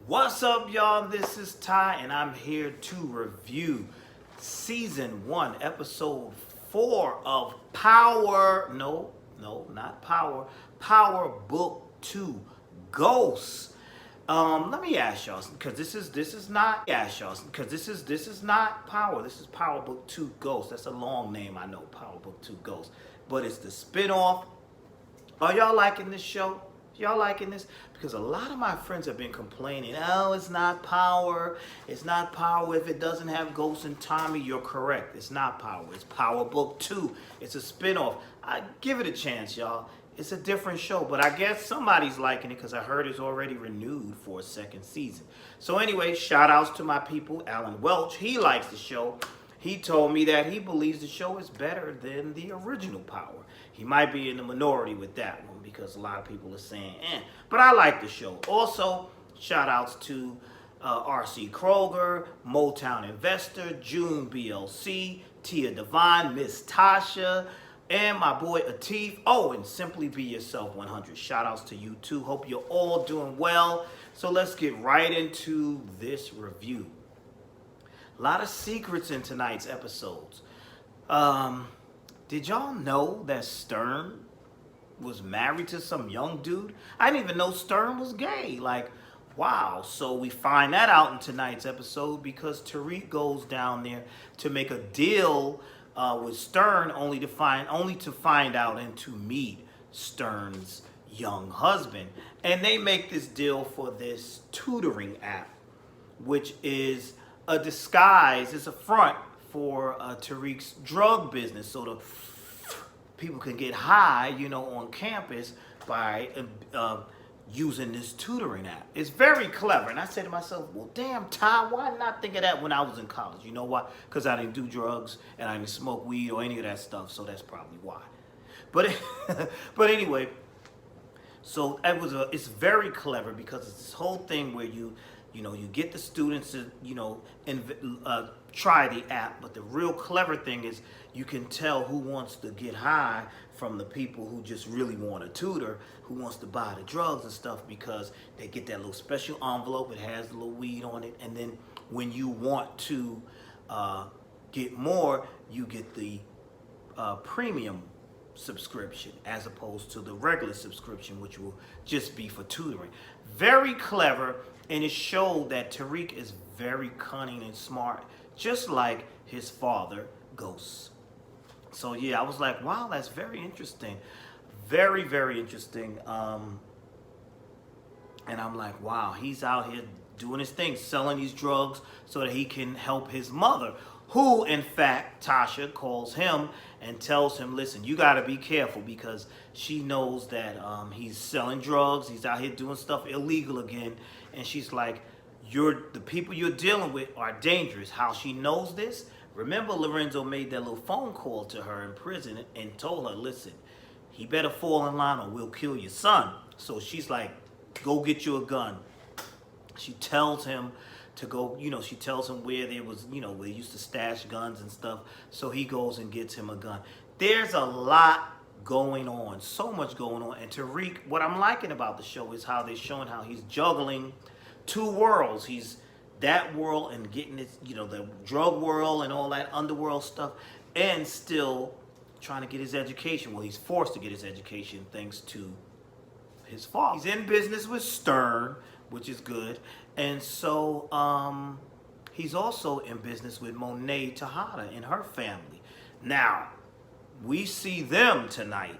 What's up, y'all? This is Ty, and I'm here to review Season 1, Episode 4 of Power. No, not Power. Power Book 2, Ghosts. Let me ask y'all, because this is not Power. This is Power Book 2, Ghosts. That's a long name, I know, Power Book 2, Ghosts. But it's the spinoff. Are y'all liking this show? Y'all liking this? Because a lot of my friends have been complaining, oh, it's not Power. It's not Power if it doesn't have Ghost and Tommy. You're correct. It's not Power. It's Power Book 2. It's a spinoff. I give it a chance, y'all. It's a different show, but I guess somebody's liking it because I heard it's already renewed for a second season. So anyway, shout outs to my people. Alan Welch, he likes the show. He told me that he believes the show is better than the original Power. He might be in the minority with that one because a lot of people are saying, but I like the show. Also, shout outs to R.C. Kroger, Motown Investor, June BLC, Tia Devine, Miss Tasha, and my boy Atif. Oh, and Simply Be Yourself 100. Shout outs to you too. Hope you're all doing well. So let's get right into this review. A lot of secrets in tonight's episodes. Did y'all know that Stern was married to some young dude? I didn't even know Stern was gay. Like, wow. So we find that out in tonight's episode because Tariq goes down there to make a deal with Stern only to find out and to meet Stern's young husband. And they make this deal for this tutoring app, which is a disguise, it's a front for Tariq's drug business, so the people can get high, on campus by using this tutoring app. It's very clever, and I said to myself, well, damn, Ty, why not think of that when I was in college? You know why? Because I didn't do drugs, and I didn't smoke weed or any of that stuff, so that's probably why. But but anyway, so it's very clever because it's this whole thing where you get the students to, try the app. But the real clever thing is you can tell who wants to get high from the people who just really want a tutor, who wants to buy the drugs and stuff, because they get that little special envelope. It has the little weed on it. And then when you want to get more, you get the premium subscription as opposed to the regular subscription, which will just be for tutoring. Very clever, and it showed that Tariq is very cunning and smart, just like his father, Ghost. So yeah, I was like, wow, that's very interesting. Very, very interesting. And I'm like, wow, he's out here doing his thing, selling these drugs so that he can help his mother, who, in fact, Tasha calls him and tells him, listen, you got to be careful, because she knows that he's selling drugs. He's out here doing stuff illegal again. And she's like, the people you're dealing with are dangerous. How she knows this? Remember, Lorenzo made that little phone call to her in prison and told her, listen, he better fall in line or we'll kill your son. So she's like, go get you a gun. She tells him to go, she tells him where there was, where they used to stash guns and stuff. So he goes and gets him a gun. There's a lot going on, so much going on. And Tariq, what I'm liking about the show is how they're showing how he's juggling two worlds. He's that world and getting this, the drug world and all that underworld stuff, and still trying to get his education. Well, he's forced to get his education thanks to his father. He's in business with Stern, which is good. And so he's also in business with Monet Tejada and her family. Now, we see them tonight.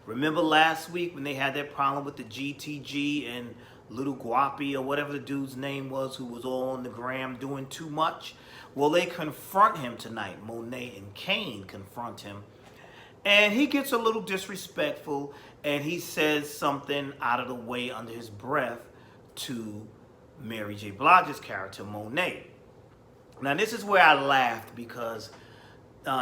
Remember last week when they had that problem with the GTG and Little Guapi, or whatever the dude's name was, who was all on the gram doing too much? Well, they confront him tonight. Monet and Kane confront him. And he gets a little disrespectful, and he says something out of the way under his breath to Mary J. Blige's character, Monet. Now, this is where I laughed, because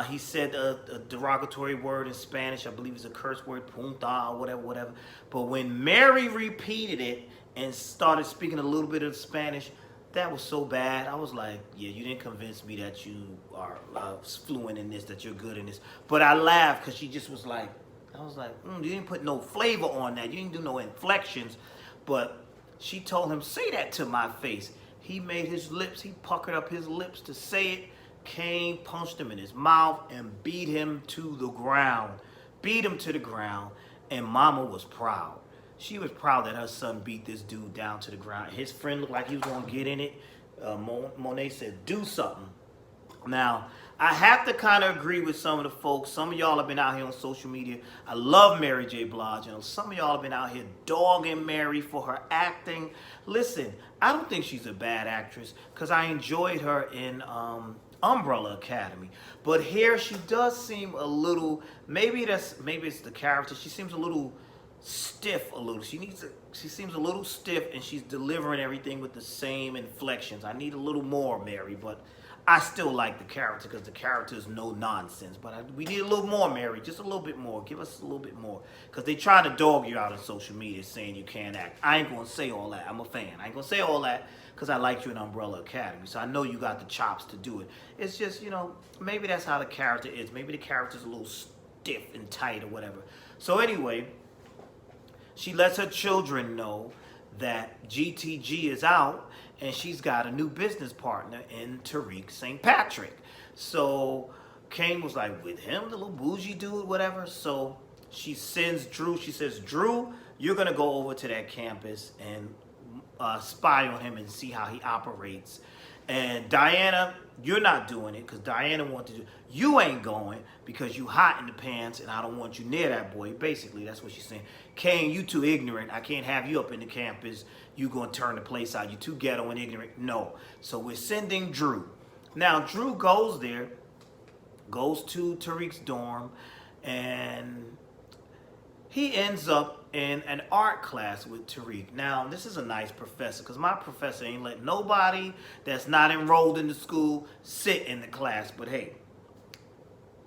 he said a derogatory word in Spanish. I believe it's a curse word, punta, or whatever. But when Mary repeated it and started speaking a little bit of Spanish, that was so bad. I was like, yeah, you didn't convince me that you are fluent in this, that you're good in this. But I laughed because she just was like, I was like, you didn't put no flavor on that. You didn't do no inflections. But She told him, say that to my face. He made his lips, he puckered up his lips to say it. Cain punched him in his mouth and beat him to the ground. Beat him to the ground. And Mama was proud. She was proud that her son beat this dude down to the ground. His friend looked like he was going to get in it. Monet said, do something. Now, I have to kind of agree with some of the folks. Some of y'all have been out here on social media. I love Mary J. Blige. Some of y'all have been out here dogging Mary for her acting. Listen, I don't think she's a bad actress because I enjoyed her in Umbrella Academy. But here she does seem a little, maybe it's the character. She seems a little stiff a little. She seems a little stiff and she's delivering everything with the same inflections. I need a little more, Mary, but I still like the character because the character is no nonsense. But we need a little more, Mary. Just a little bit more. Give us a little bit more. Because they try to dog you out on social media saying you can't act. I ain't going to say all that. I'm a fan. I ain't going to say all that because I liked you in Umbrella Academy. So I know you got the chops to do it. It's just, maybe that's how the character is. Maybe the character's a little stiff and tight or whatever. So anyway, she lets her children know that GTG is out and she's got a new business partner in Tariq St. Patrick. So Cain was like, with him, the little bougie dude, whatever. So she sends Drew. She says, Drew, you're going to go over to that campus and spy on him and see how he operates. And Diana, you're not doing it because Diana wanted to do. You ain't going because you hot in the pants and I don't want you near that boy. Basically, that's what she's saying. Cain, you too ignorant. I can't have you up in the campus. You gonna turn the place out. You too ghetto and ignorant. No. So we're sending Drew. Now Drew goes there, goes to Tariq's dorm, and he ends up in an art class with Tariq. Now, this is a nice professor because my professor ain't let nobody that's not enrolled in the school sit in the class. But hey,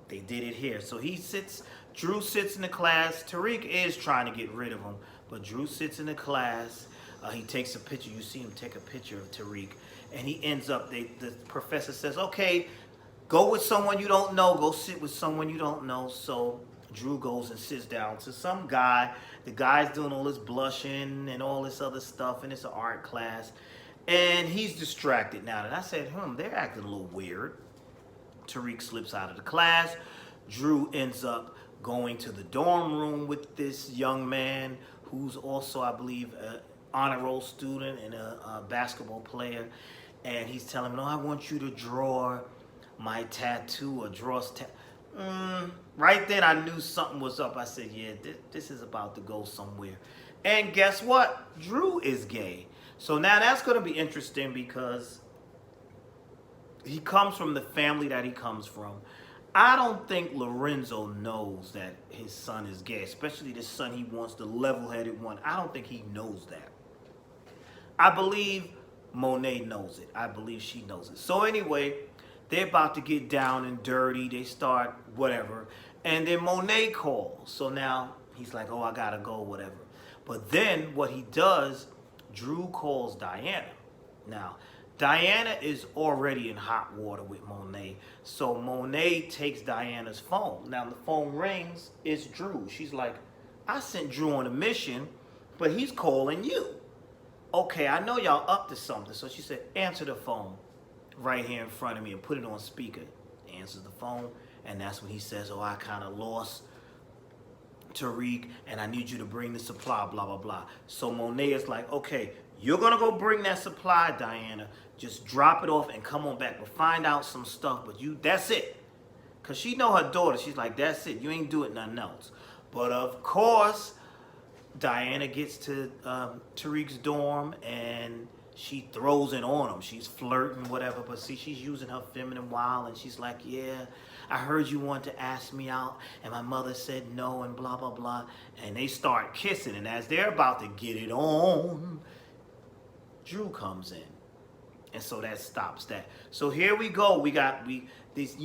they did it here. So Drew sits in the class. Tariq is trying to get rid of him, but Drew sits in the class. He takes a picture. You see him take a picture of Tariq, and he ends up, the professor says, okay, go with someone you don't know. Go sit with someone you don't know. So Drew goes and sits down to some guy. The guy's doing all this blushing and all this other stuff, and it's an art class. And he's distracted now. And I said, they're acting a little weird. Tariq slips out of the class. Drew ends up going to the dorm room with this young man who's also, I believe, an honor roll student and a basketball player. And he's telling him, no, I want you to draw my tattoo or draw right then I knew something was up. I said, yeah, this is about to go somewhere. And guess what? Drew is gay. So now that's going to be interesting because he comes from the family that he comes from. I don't think Lorenzo knows that his son is gay, especially the son he wants, the level-headed one. I don't think he knows that. I believe Monet knows it. I believe she knows it. So anyway, they're about to get down and dirty. They start whatever. And then Monet calls. So now he's like, oh, I got to go, whatever. But then what he does, Drew calls Diana. Now, Diana is already in hot water with Monet. So Monet takes Diana's phone. Now the phone rings, it's Drew. She's like, I sent Drew on a mission, but he's calling you. Okay, I know y'all up to something. So she said, answer the phone right here in front of me and put it on speaker. Answers the phone, and that's when he says, oh, I kind of lost Tariq, and I need you to bring the supply, blah, blah, blah. So Monet is like, okay, you're going to go bring that supply, Diana. Just drop it off and come on back. But find out some stuff. But that's it. Because she know her daughter. She's like, that's it. You ain't doing nothing else. But of course, Diana gets to Tariq's dorm and she throws it on him. She's flirting, whatever. But see, she's using her feminine wild. And she's like, yeah, I heard you wanted to ask me out. And my mother said no and blah, blah, blah. And they start kissing. And as they're about to get it on, Drew comes in. And so that stops that. So here we go. We got these,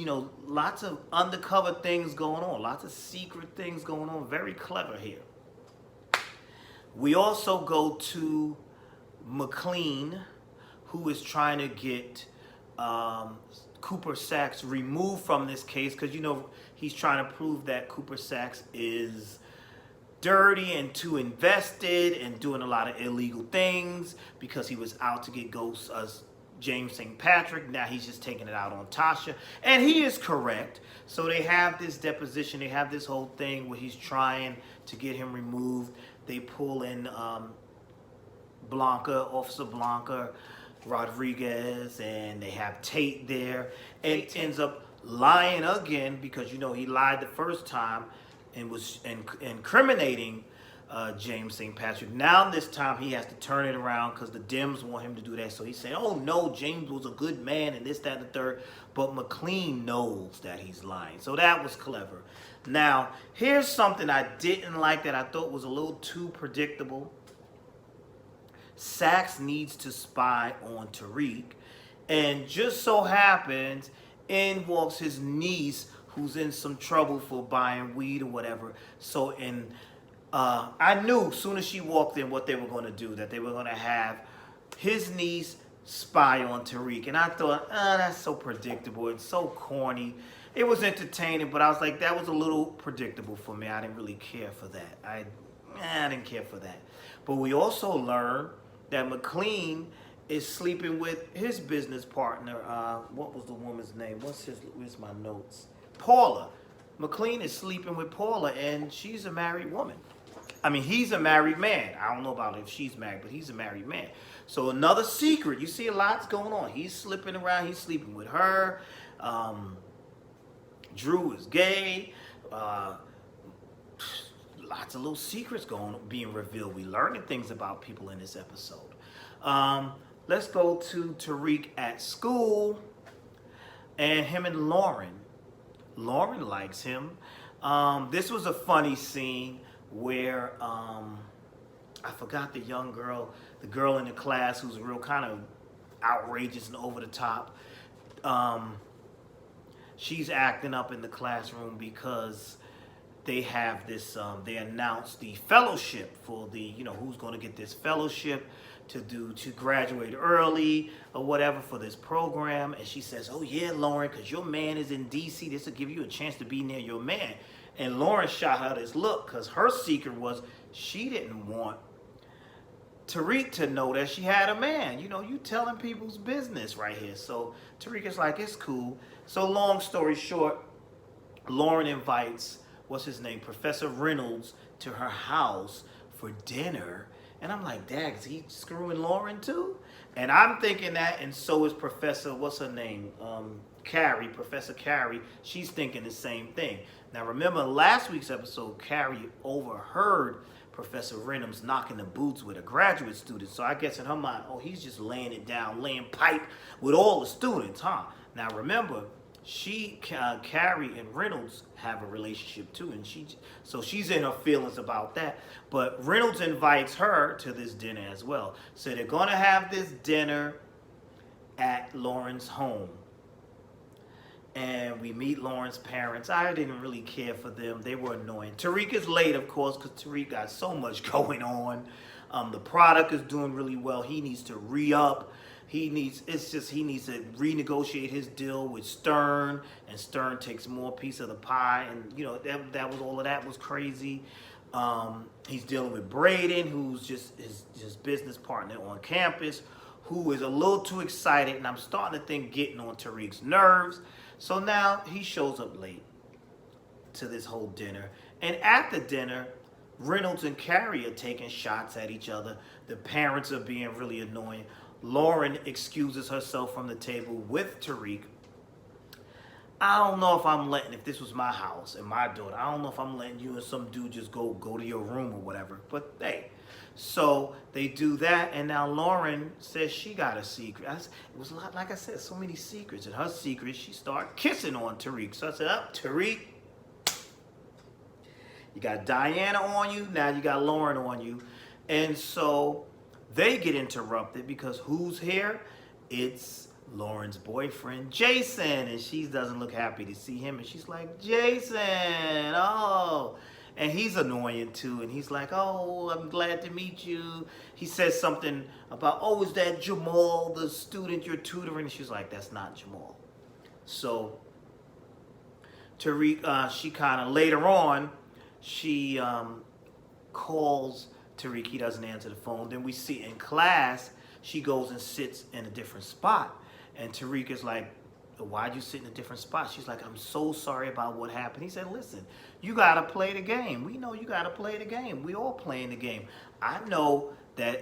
lots of undercover things going on. Lots of secret things going on. Very clever here. We also go to McLean, who is trying to get Cooper Saxe removed from this case. Because, he's trying to prove that Cooper Saxe is dirty and too invested and doing a lot of illegal things because he was out to get ghosts James St. Patrick. Now he's just taking it out on Tasha. And he is correct. So they have this deposition. They have this whole thing where he's trying to get him removed. They pull in Officer Blanca Rodriguez, and they have Tate there. And ends up lying again because, you know, he lied the first time and was incriminating James St. Patrick. Now this time he has to turn it around because the Dems want him to do that. So he's saying, oh no, James was a good man and this, that, and the third. But McLean knows that he's lying. So that was clever. Now, here's something I didn't like that I thought was a little too predictable. Saxe needs to spy on Tariq. And just so happens, in walks his niece who's in some trouble for buying weed or whatever. So I knew as soon as she walked in what they were going to do, that they were going to have his niece spy on Tariq. And I thought, that's so predictable. It's so corny. It was entertaining, but I was like, that was a little predictable for me. I didn't really care for that. I didn't care for that. But we also learned that McLean is sleeping with his business partner. What was the woman's name? Where's my notes? Paula. McLean is sleeping with Paula, and she's a married woman. I mean, he's a married man. I don't know about if she's married, but he's a married man. So another secret. You see a lot's going on. He's slipping around. He's sleeping with her. Drew is gay. Lots of little secrets being revealed. We learning things about people in this episode. Let's go to Tariq at school and him and Lauren. Lauren likes him. This was a funny scene where I forgot the young girl, the girl in the class who's real kind of outrageous and over the top. She's acting up in the classroom because they have this, they announced the fellowship for the, you know, who's going to get this fellowship to graduate early or whatever for this program. And she says, oh yeah, Lauren, because your man is in DC. This will give you a chance to be near your man. And Lauren shot her this look because her secret was she didn't want Tariq to know that she had a man. You know, you telling people's business right here. So Tariq is like, it's cool. So long story short, Lauren invites, what's his name, Professor Reynolds to her house for dinner. And I'm like, Dad, is he screwing Lauren too? And I'm thinking that, and so is Professor, what's her name? Carrie, Professor Carrie. She's thinking the same thing. Now remember last week's episode, Carrie overheard Professor Reynolds knocking the boots with a graduate student. So I guess in her mind, oh, he's just laying it down, laying pipe with all the students, huh? Now remember, Carrie and Reynolds have a relationship too, and so she's in her feelings about that. But Reynolds invites her to this dinner as well. So they're gonna have this dinner at Lauren's home. And we meet Lauren's parents. I didn't really care for them. They were annoying. Tariq is late, of course, because Tariq got so much going on. The product is doing really well. He needs to re-up. He needs to renegotiate his deal with Stern, and Stern takes more piece of the pie. And you know that was all of that was crazy. He's dealing with Braden, who's just his business partner on campus, who is a little too excited, and I'm starting to think getting on Tariq's nerves. So now he shows up late to this whole dinner. And at the dinner, Reynolds and Carrie are taking shots at each other. The parents are being really annoying. Lauren excuses herself from the table with Tariq. I don't know if this was my house and my daughter, I don't know if I'm letting you and some dude just go to your room or whatever. But hey, so they do that, and now Lauren says she got a secret. It was a lot, like I said, so many secrets. And her secret, she started kissing on Tariq. So I said, Tariq, you got Diana on you, now you got Lauren on you. And so they get interrupted because who's here? It's Lauren's boyfriend, Jason. And she doesn't look happy to see him. And she's like, Jason, oh. And he's annoying too. And he's like, oh, I'm glad to meet you. He says something about, oh, is that Jamal, the student you're tutoring? And she's like, that's not Jamal. So Tariq, she kind of later on, she calls Tariq. He doesn't answer the phone. Then we see in class, she goes and sits in a different spot. And Tariq is like, why'd you sit in a different spot? She's like, I'm so sorry about what happened. He said, listen, you got to play the game. We know you got to play the game. We all playing the game. I know that,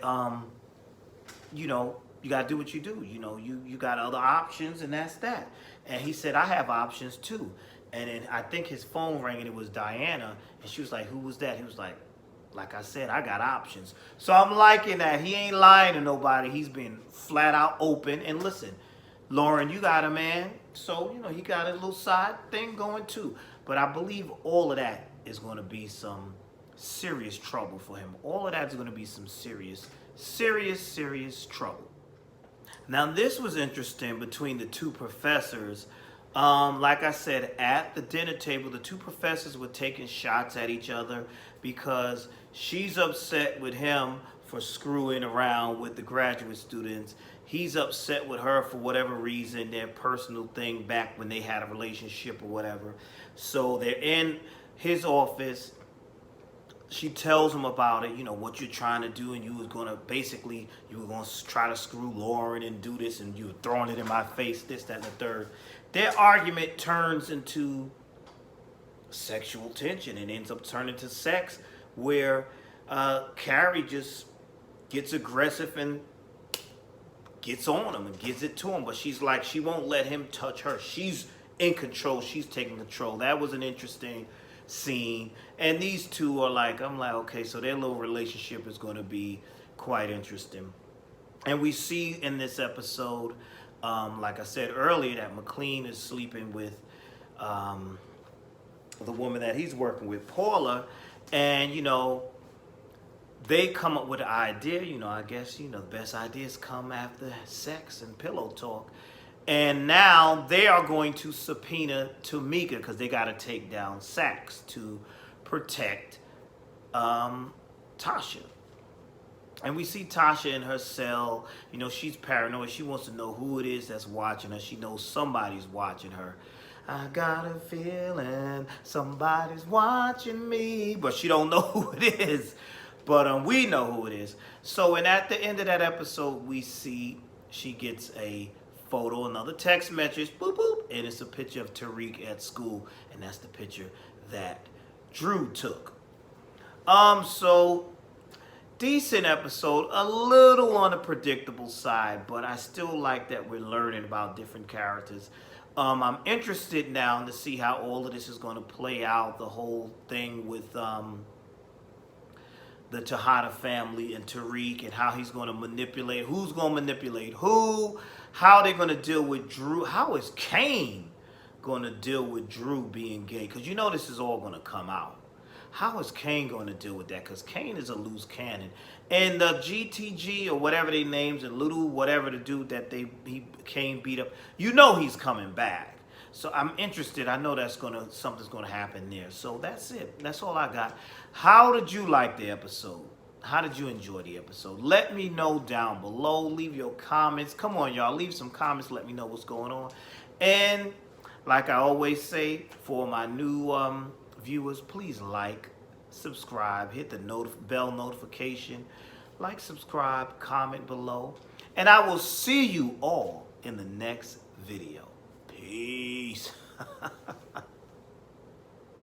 you know, you got to do what you do. You know, you got other options, and that's that. And he said, I have options too. And then I think his phone rang, and it was Diana. And she was like, who was that? He was like I said, I got options. So I'm liking that. He ain't lying to nobody. He's been flat out open. And listen, Lauren, you got a man. So, you know, he got a little side thing going too. But I believe all of that is going to be some serious trouble for him. All of that is going to be some serious trouble. Now, this was interesting between the two professors. Like I said, at the dinner table, the two professors were taking shots at each other because she's upset with him for screwing around with the graduate students. He's upset with her for whatever reason, their personal thing back when they had a relationship or whatever. So they're in his office. She tells him about it, you know, what you're trying to do, and you were going to try to screw Lauren and do this, and you were throwing it in my face, this, that, and the third. Their argument turns into sexual tension and ends up turning to sex, where Carrie just gets aggressive and gets on him and gives it to him. But she's like, she won't let him touch her. She's in control. She's taking control. That was an interesting scene. And these two are like, I'm like, okay, so their little relationship is going to be quite interesting. And we see in this episode, like I said earlier, that McLean is sleeping with the woman that he's working with, Paula. And, you know, they come up with an idea, you know, I guess, you know, the best ideas come after sex and pillow talk. And now they are going to subpoena Tamika because they got to take down Saxe to protect Tasha. And we see Tasha in her cell. You know, she's paranoid. She wants to know who it is that's watching her. She knows somebody's watching her. I got a feeling somebody's watching me. But she don't know who it is. But we know who it is. So, and at the end of that episode, we see she gets a photo, another text message, boop, boop, and it's a picture of Tariq at school, and that's the picture that Drew took. So, decent episode, a little on the predictable side, but I still like that we're learning about different characters. I'm interested now to see how all of this is going to play out, the whole thing with the Tejada family and Tariq, and how he's going to manipulate, who's going to manipulate who, how they're going to deal with Drew. How is Kane going to deal with Drew being gay? Because you know this is all going to come out. How is Kane going to deal with that? Because Kane is a loose cannon. And the GTG or whatever they names, and Little whatever the dude that Kane beat up, you know he's coming back. So I'm interested. I know something's gonna happen there. So that's it. That's all I got. How did you like the episode? How did you enjoy the episode? Let me know down below. Leave your comments. Come on, y'all. Leave some comments. Let me know what's going on. And like I always say, for my new viewers, please like, subscribe, hit the bell notification, like, subscribe, comment below, and I will see you all in the next video. Peace.